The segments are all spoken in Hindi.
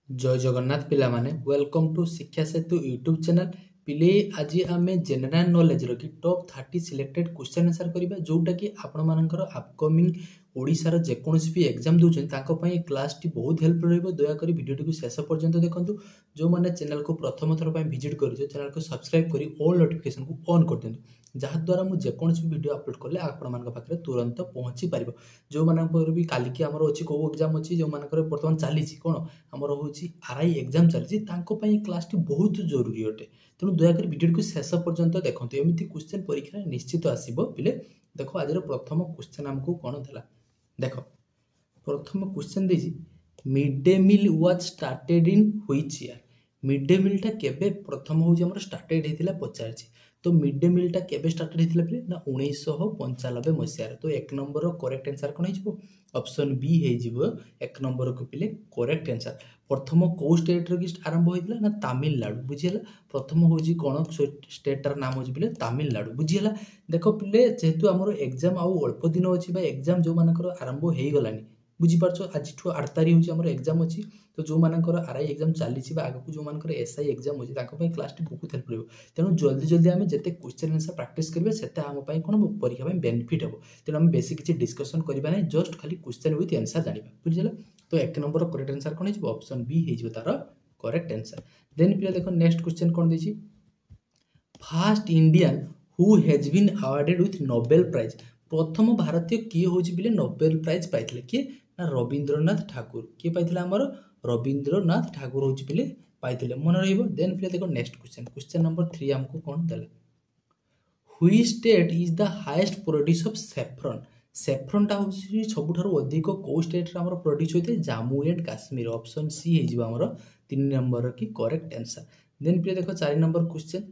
जय जगन्नाथ पिला माने वेलकम टू शिक्षा सेतु यूट्यूब चैनल पिले आज आम जनरल नॉलेज रो कि टॉप 30 सिलेक्टेड क्वेश्चन आंसर करिबा जोटा कि आपण मानकर अपकमिंग ओडिशार जेकोसी भी एग्जाम दूसरी क्लास टी बहुत हेल्प रहिबो दयाकोरी वीडियो टी शेष पर्यंत देखंतु जो माने चैनल को प्रथम थर पय विजिट करियो चैनल को सब्सक्राइब करी ऑल नोटिफिकेशन को ऑन कर देंतु जहाँ द्वारा मु जेकोसी भी वीडियो अपलोड करले आपण मान पाखरे तुरंत पहुंची पारिबो जो मानकर भी काली की हमर अछि को एग्जाम अछि जो मानकर वर्तमान चाली छि कोन हमर होछि आरआई एग्जाम चलछि तांको पय क्लास टी बहुत जरूरी अटे तेणु दयाकोरी वीडियो को शेष पर्यंत देखंतु एमिति क्वेश्चन परीक्षा निश्चित आसीबो पिले देखो आज प्रथम क्वेश्चन हमको कोन देला देखो प्रथम क्वेश्चन देछि midday meal was started in which year midday meal टा केबे प्रथम होछि हमर स्टार्टेड हेतिला पचारछि तो मिड डे मील टा केबे स्टार्टेड हेतिला पिले ना 1995 मसिया तो एक नंबर रो करेक्ट आंसर कोन हिजबो ऑप्शन बी हे जिवो एक नंबर को पिले करेक्ट आंसर प्रथम को स्टेट रो आरंभ होइतला ना तमिलनाडु बुझियला प्रथम होजी कोन स्टेट र नाम होजी पिले तमिलनाडु बुझियला देखो पिले जेतु हमरो एग्जाम आउ अल्प दिन अछि बा एग्जाम जो मानकर आरंभ हेइ गलानी बुझी पारछो आज 8 तारिख होची हमर एग्जाम अछि तो जो मानकर आरआई एग्जाम चाली छि बा आगु को जो मानकर एसआई एग्जाम होची ताको पय क्लास टी बहुत हेल्प करबो तेनु जल्दी जल्दी हमें जते क्वेश्चन आंसर प्रैक्टिस करबे सेते हम पय कोन परीक्षा में बेनिफिट हेबो तेनु हम बेसिक किछि डिस्कशन करबा नै जस्ट खाली क्वेश्चन विथ आंसर जानिबा बुझिला तो एक नंबर करेक्ट आंसर कोन हिजबो ऑप्शन बी हिजबो तार करेक्ट आंसर देन पिला देखो नेक्स्ट क्वेश्चन कोन देछि first Indian who has been awarded with Nobel prize प्रथम भारतीय किए होची बिले नोबेल प्राइज पाइथिले कि ना रविंद्रनाथ ठाकुर किए पाइथिले हमर रविंद्रनाथ ठाकुर होची बिले पाइथिले मन रहइबो देन पिला देखो नेक्स्ट क्वेश्चन नंबर 3 हमको कोन देला which state is the highest produce of saffron saffron टा होची सबुठारो अधिक को स्टेट रा हमर प्रोड्यूस होते Jammu and Kashmir option C हे जिवो हमर 3 नंबर की करेक्ट आंसर देन पिला देखो 4 नंबर क्वेश्चन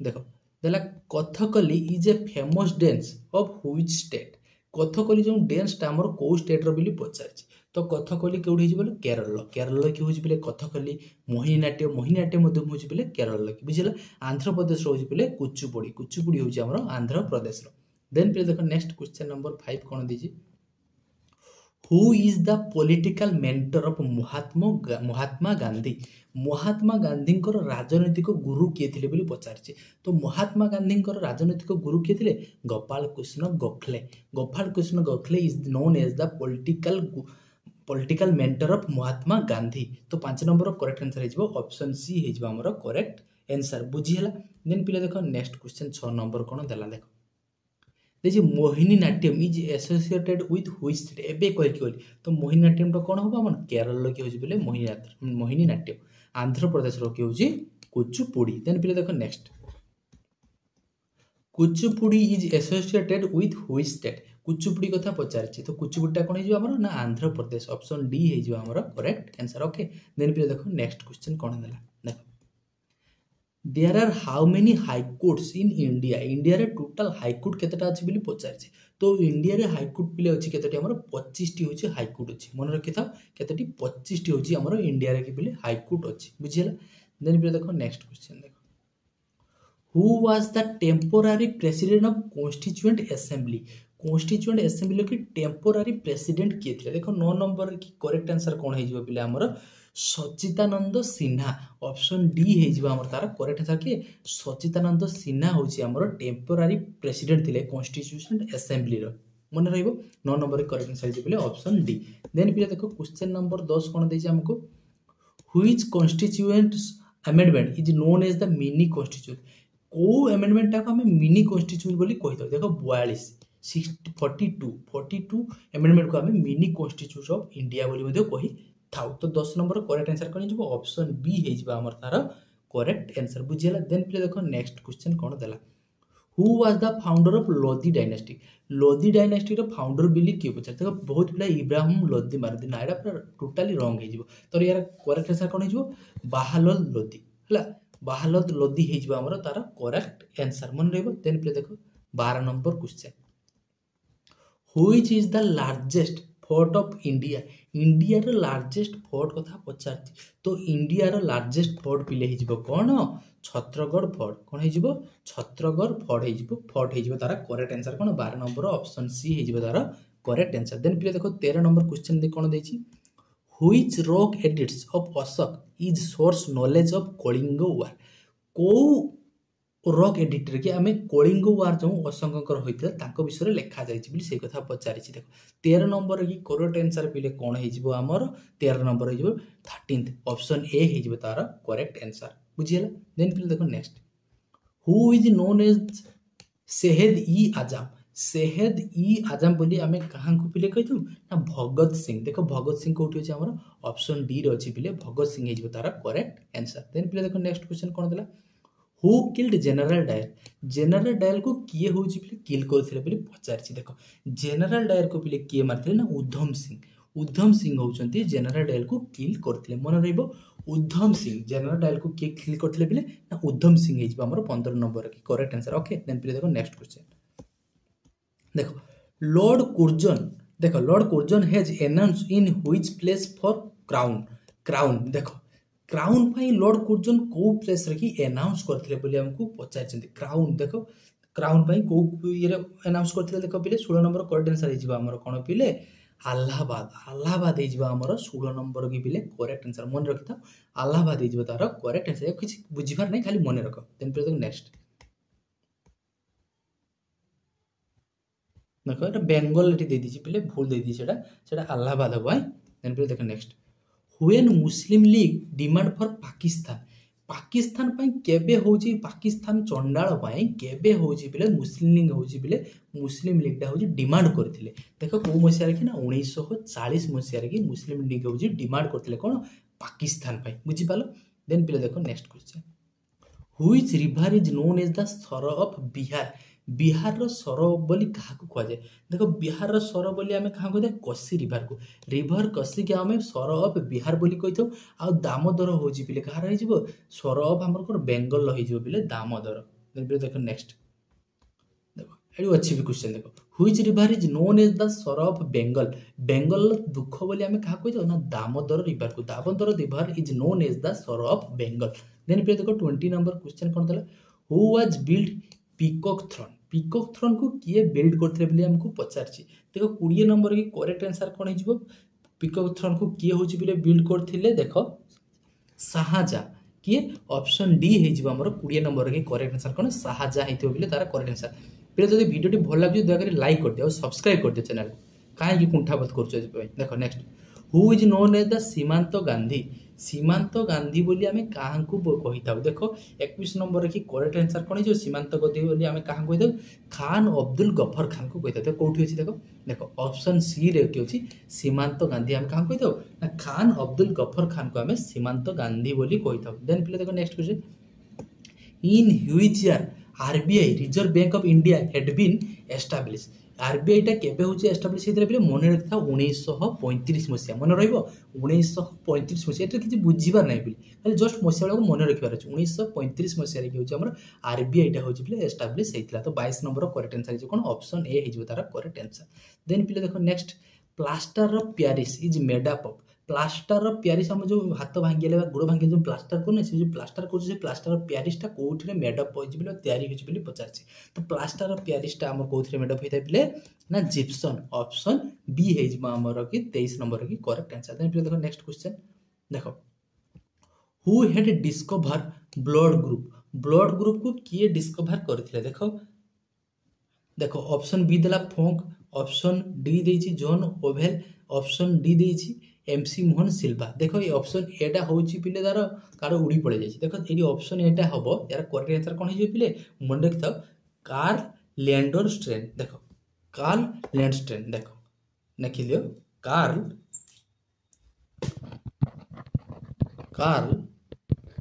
देखो देला Kathakali is a famous dance of which state Kathakali जो डांस टा हमर को स्टेट रो बिली पचारछि तो कथकली केउठी बोले केरल केरल की होछि बोले कथकली मोहिनीनाट्य मध्य होछि बोले केरल की बुझिला आंध्र प्रदेश रो होछि बोले कुचिपुड़ी होछि हमर आंध्र प्रदेश रो देन पे देखो नेक्स्ट क्वेश्चन नंबर 5 कोन दिछि who is the political mentor of Mahatma Gandhi राजनैतिक गुरु किए थिले बोली पचारछि तो महात्मा गांधी राजनैतिक गुरु किए थिले Gopal Krishna Gokhale is known as the political mentor of Mahatma Gandhi तो 5 नंबर करेक्ट आंसर हिजबो ऑप्शन सी हिजबो हमर करेक्ट आंसर बुझियला देन पिले देखो नेक्स्ट क्वेश्चन 6 नंबर कोन देला देखो देखिए Mohiniyattam is associated with which state एबे कहली तो मोहिनीनाट्यम तो कौन होगा मन केरल की होजी बोले मोहिनीनाट्यम आंध्र प्रदेश रो की होजी कुचिपुड़ी देन पिले देखो next Kuchipudi is associated with which state Kuchipudi कथा पचारछि तो कुचिपुड़ीटा कोन हिजो हमर ना आंध्र प्रदेश ऑप्शन डी हिजो हमर करेक्ट आंसर ओके देन पिले देखो नेक्स्ट क्वेश्चन कोन देला देखो there are how many high courts in India India रे टोटल हाई कोर्ट केतेटा अछि बिली पचारछि तो इंडिया रे हाई कोर्ट पिले अछि केतेटी हमर 25 टी होछि हाई कोर्ट अछि मन रखि था केतेटी 25 टी होछि हमर इंडिया रे कि बिले हाई कोर्ट अछि बुझियला देन पिले देखो नेक्स्ट क्वेश्चन देखो who was the temporary president of constituent assembly की टेम्पोररी प्रेसिडेंट किए थिले देखो 9 नंबर की करेक्ट आंसर कोन हे जिवो पिले हमर सचितानंद सिन्हा ऑप्शन डी हे जिवो हमर तार करेक्ट आंसर कि सचितानंद सिन्हा होछि हमर टेम्पोररी प्रेसिडेंट थिले कॉन्स्टिट्यूएंट असेंबली रो मन रहइबो 9 नंबर की करेक्ट आंसर पिले ऑप्शन डी देन पिले देखो क्वेश्चन नंबर 10 कोन देछि हमको which constituent amendment is known as the mini constituent को अमेंडमेंट टा को हम मिनी कॉन्स्टिट्यूएंट बोली कहितो देखो 42 अमेंडमेंट को हम मिनी कॉन्स्टिट्यूशन ऑफ इंडिया बोली मध्ये कहि थाउ तो 10 नंबर करेक्ट आंसर कोन जिवो ऑप्शन बी हे जिवो हमर तार करेक्ट आंसर बुझियला देन प्ले देखो नेक्स्ट क्वेश्चन कोन देला who was the founder of Lodhi dynasty रो फाउंडर बिली के पछा देखो बहुत पिला इब्राहिम लोधी मार दिन आइडा पूरा टोटली रॉन्ग हे जिवो तो यार करेक्ट आंसर कोन जिवो बाहालोल लोधी हला बाहालोल लोधी हे जिवो हमर तार करेक्ट आंसर मन रहबो देन प्ले देखो 12 number question which is the largest fort of India India रो लार्जेस्ट फोर्ट कथा पचारछि तो इंडिया रो लार्जेस्ट फोर्ट पिले हिजबो कोन छत्रगढ़ फोर्ट कोन हिजबो छत्रगढ़ फोर्ट हिजबो तारा करेक्ट आंसर कोन 12 नंबर ऑप्शन सी हिजबो तारा करेक्ट आंसर देन पिले देखो 13 नंबर क्वेश्चन दे कोन देछि Which rock edicts of Ashok is source knowledge of Kalinga war? को रॉक एडिट रे कि आमे कलिंग वार जो अशोकଙ୍କର होइतिला तांको विषय लेखा जायछि बिली से कथा पचारिछि देखो 13 नंबर की करेक्ट आंसर पिले कोन हे जिवो हमर 13 नंबर हे जिवो 13th ऑप्शन ए हे जिवो तार करेक्ट आंसर बुझियला देन पिले देखो next who is known as Shaheed e Azam Shaheed e Azam बोली आमे कहां को पिले कहिथु ना भगत सिंह देखो भगत सिंह कोठी अछि हमर ऑप्शन डी रे अछि पिले भगत सिंह हे जिवो तार करेक्ट आंसर देन पिले देखो नेक्स्ट क्वेश्चन कोन देला हु किल्ड जनरल डायल को किए होची पिले किल करथिले पिले पचारछि देखो जनरल डायल को पिले किए मारथिले ना उद्धम सिंह होचंती जनरल डायल को किल करथिले मन रहइबो उद्धम सिंह जनरल डायल को किए किल करथिले पिले ना उद्धम सिंह हे जिबा हमर 15 नंबर की करेक्ट आंसर ओके देन पिले देखो नेक्स्ट क्वेश्चन देखो Lord Curzon has announced in which place for crown देखो क्राउन पाई लॉर्ड कुर्जन को प्लेस रे की अनाउंस करथिले बोली हमकु पचारछंती क्राउन देखो क्राउन पाई को ये अनाउंस करथिले देखो पिले 16 नंबर करेक्ट आंसर हे जिबा हमर कोन पिले अलाहाबाद हे जिबा हमर 16 नंबर की पिले करेक्ट आंसर मन रखिता अलाहाबाद हे जिबा तार करेक्ट आंसर किछ बुझिबार नै खाली मन रख देन पिले नेक्स्ट देखो एटा बेंगल रे दे दिछि पिले भूल दे दिछि सेटा अलाहाबाद हो भाई देन पिले देखो next When Muslim League demand for Pakistan पाई केबे होची पाकिस्तान चंडाल पाई केबे होची बिले मुस्लिम लीग होची बिले मुस्लिम लीग टा होची डिमांड करथिले देखो को मसिया रे कि ना 1940 मसिया रे कि मुस्लिम लीग होची डिमांड करथिले कोन पाकिस्तान पाई बुझि पालो देन पिले देखो next question which river is known as the sorrow of Bihar रो सर बोली कहा को कह जाए देखो बिहार रो सर बोली हमें कहा कहते कोसी रिवर कोसी के हमें सर ऑफ बिहार बोली कहि थो आ दामोदर होजी बिले कहा रहि जिवो सर ऑफ हमर को बेंगल रहि जिवो बिले दामोदर देखो नेक्स्ट देखो एडी अच्छी भी क्वेश्चन देखो which river is known as the sorrow of Bengal दुख बोली हमें कहा कहि ना Damodar river is known as the sorrow of Bengal then पे देखो 20 नंबर क्वेश्चन कोन दला who was build peacock throne को किए बिल्ड करथिले बिले हमको पचारछि देखो 20 नंबर की करेक्ट आंसर कोन हिजबो पीकॉक थ्रोन को किए होछि बिले बिल्ड करथिले देखो शाहजहां किए ऑप्शन डी हिजबो हमर 20 नंबर की करेक्ट आंसर कोन शाहजहां हिथिबो बिले तारा करेक्ट आंसर पिले जदि वीडियो भल लागि दया करी लाइक कर दियो सब्सक्राइब कर दियो चैनल काहे की कुंठाबत करछो देखो next who is known as the Seemant Gandhi बोली आमे काहा को कहिताउ देखो 21 नंबर की करेक्ट आंसर कोन जो सीमांत गांधी बोली आमे काहा कहिताउ खान अब्दुल गफर खान को कहिताउ कोठी अछि देखो ऑप्शन सी रे के अछि सीमांत गांधी आमे काहा कहिताउ ना खान अब्दुल गफर खान को आमे सीमांत गांधी बोली कहिताउ देन पिले देखो next question in which year RBI reserve bank of India had been establish RBI टा केबे होची एस्टैब्लिश हेतरे बिले मन रखता 1935 मसिया मन रहइबो 1935 मसिया एटा किछि बुझिबा नै बिले खाली जस्ट मसिया को मन रखिबार अछि 1935 मसिया रे कि होची हमर आरबीआई टा होची बिले एस्टैब्लिश हेतिला तो 22 नंबर करेक्ट आंसर जे कोन ऑप्शन ए हिजबो तारा करेक्ट आंसर देन पिले देखो next plaster of Paris is made up of plaster of Paris हम जो हाथ भांगेले गुड़ भांगे जो प्लास्टर को से जो प्लास्टर को से प्लास्टर ऑफ पेरिस टा कोठरे मेड अप होई बिले तयारी होई बिले पचारछि तो प्लास्टर ऑफ पेरिस टा हम कोठरे मेड अप होई बिले ना जिप्सम ऑप्शन बी हे जमा हमर की 23 नंबर की करेक्ट आंसर देन फिर देखो नेक्स्ट क्वेश्चन देखो who had discover blood group को किए डिस्कवर करथिले देखो ऑप्शन बी देला फोंक ऑप्शन डी देछि जॉन ओवेल ऑप्शन डी देछि एमसी मोहन सिल्वा देखो ये ऑप्शन एटा होची पिले तार कार उड़ी पड़े जाई देखो एडी ऑप्शन एटा हबो यार करेक्ट आंसर कोन हे पिले मन रखथाओ कार्ल लैंडरस्टेन देखो कार्ल लैंडरस्टेन देखो लिखि लियो कार्ल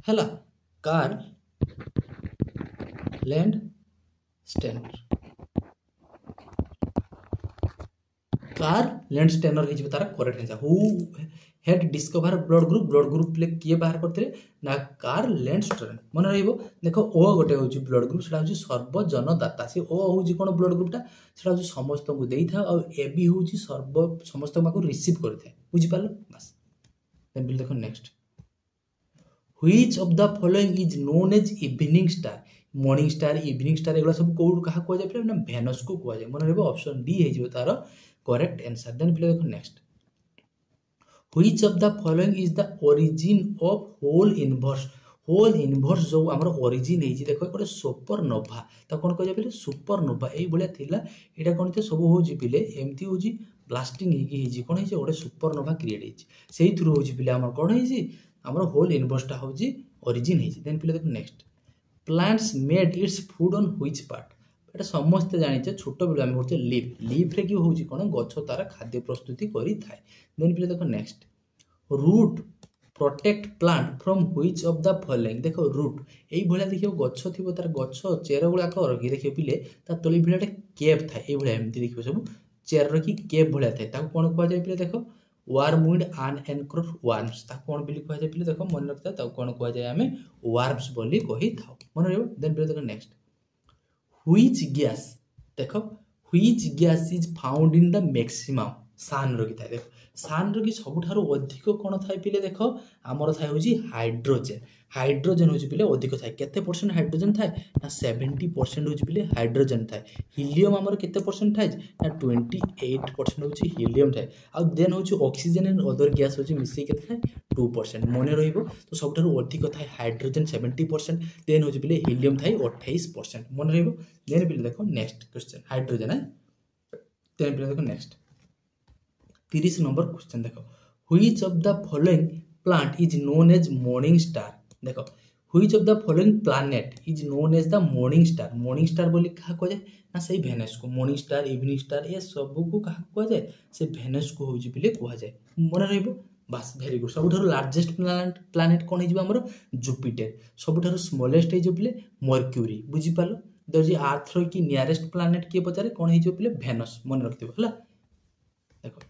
हला कार्ल लैंडस्टेनर हिजबो तारा correct answer who had discover blood group प्ले किए बाहर करथिले ना कार्ल लैंडस्टेनर मन रहइबो देखो ओ गोटे होची ब्लड ग्रुप सेटा होची सर्वजनदाता से ओ होची कोन ब्लड ग्रुपटा सेटा होची समस्त को देइथा और ए बी होची समस्त को रिसीव करथे बुझि पालो बस देन बिल देखो next which of the following is known as evening star morning star evening star एगला सब कोड कहा को जाय ना वेनस को को जाय मन रहइबो ऑप्शन डी हे जिवो तारो करेक्ट आंसर देन पिले देखो next Which of the following is the origin of whole inverse जो आमर origin है देखो गोटे सुपरनोवा तो कौन कह पे सुपरनोवा ये थिला एटा कौन सब हूँ पिले एमती हूँ ब्लास्टिंग होगी कौन है गोटे सुपरनोवा क्रिएट से थ्रू हूँ पिले आम कौन है आमर होल इनवर्सटा हूँ origin है देन पिले देखो next plants made its food on which part एटा समस्ते जानिचे छोट बेलू आम करते लीफ रे कि हूँ कौन गछ तार खाद्य प्रस्तुति करि थाए देन पिले देखो next root protect plant from which of the following देखो रूट यही भाया देखिए गछ थी तार गछ चेर गुड़ाक रखी देखिए पिले तले भी गोटे केप थाए ये एमती देखिए सब चेर रखी केप भाया थाए कौन कहुए पिले देखो वार्मवुड अनएंकर्ड वार्म्स कौन बोली कहुए पिले देखो मन रखता कौन कहुए आम वार्म्स बोली कही था मन रहा देन पिले देखो नेक्स्ट व्हिच गैस देखो which gas is found in the maximum सान रखी था देखो सान रखी सबुठार अधिक कौन थाए पिले देख आमर थाए हूँ हाइड्रोजेन हाइड्रोजेन हूँ पिले अधिक थाए केते परसेंट हाइड्रोजेन थाए ना 70% हूँ पिले हाइड्रोजेन थाए हिलियम आमर केते परसेंट थाए ना 28% हूँ हिलियम थाए आ देन हूँ ऑक्सीजन एंड अदर गैस हूँ मिसई के थाए 2% मन रहिबो तो सबुठार अधिक थाए हाइड्रोजेन 70% देन हूँ पिले हिलियम थाए 28% मन रहिबो देन पिले देखो नेक्स्ट क्वेश्चन हाइड्रोजेन है देन पिले देखो नेक्स्ट 30 नंबर क्वेश्चन देखो which of the following plant is known as morning star देखो which of the following planet is known as the morning star बोली क्या कह जाए ना से भेनस को मॉर्निंग स्टार इवनिंग स्टार ये सब को क्या कह जाए से भेनस को हूँ पिले कह जाए मन रहिबो बास भेरी गुड सबुठार लार्जेस्ट प्लैनेट कौन हो जुपिटर सबुठार स्मॉलेस्ट हो पिले मर्क्यूरी बुझीपाल दर आर्थ कि नियरेस्ट प्लैनेट किए पचारे कौन हो पिले भेनस मन रखिथो है देखो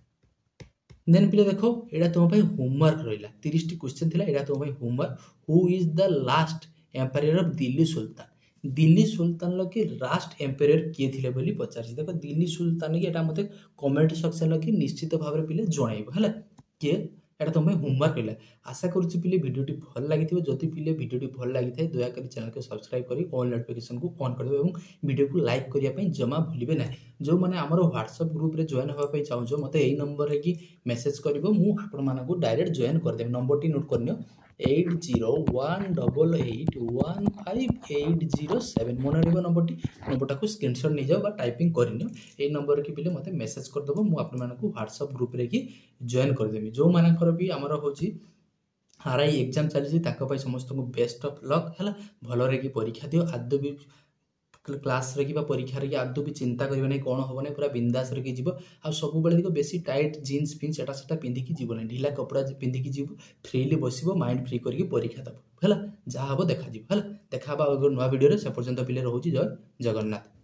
देन पिले देखो एटा तुम होमवर्क रहा 30 क्वेश्चन थी यहाँ तुम homework who is the last empire of Delhi sultan लगे लास्ट एम्पायर किए थे बोली पचार देखो दिल्ली सुल्तान की मत कमेंट सेक्शन लगे निश्चित भाव में पिले जनइब है किए एटा तुम होमवर्क रहा आशा करुच्ची पिले भिडियोटी भल लगी जदि पिले भिडियोटी भल लगी था दयाकोरी चैनल को सब्सक्राइब कर ऑल नोटिफिकेशन को ऑन कर और वीडियो को लाइक करने जमा भूलिए ना जो मैंने आमर व्हाट्सएप ग्रुप रे जॉइन होगा चाहो मत यही नंबर रे कि मेसेज कर मुझे डायरेक्ट जॉइन करदेवी नंबर टी नोट कर 8018815807 मन रहा नंबर को स्क्रीनशॉट नहीं जाओ टाइपिंग करनी यही नंबर की पिले मत मेसेज करदेव मुझे व्हाट्सएप ग्रुप रे कि जॉइन करदेवी जो मानकर भी आमर हूँ आरआई एग्जाम चली समस्त को बेस्ट ऑफ लक है भल कि परीक्षा दियो आदौ भी क्लास रे परीक्षा रे आदौ भी चिंता करबे नहीं कौन हम पूरा बिंदास रे जीव आ सब बेले देखो बेसी टाइट जीन्स पिन्स एटा सेटा पिंधिकी जीव नहीं ढिला कपड़ा पिंधिकी जीव फ्रीली बसिबो माइंड फ्री करके परीक्षा दब है जहाँ हम देखा है देखा नुआ वीडियो से पर्यंत पिले रोचे जय जगन्नाथ।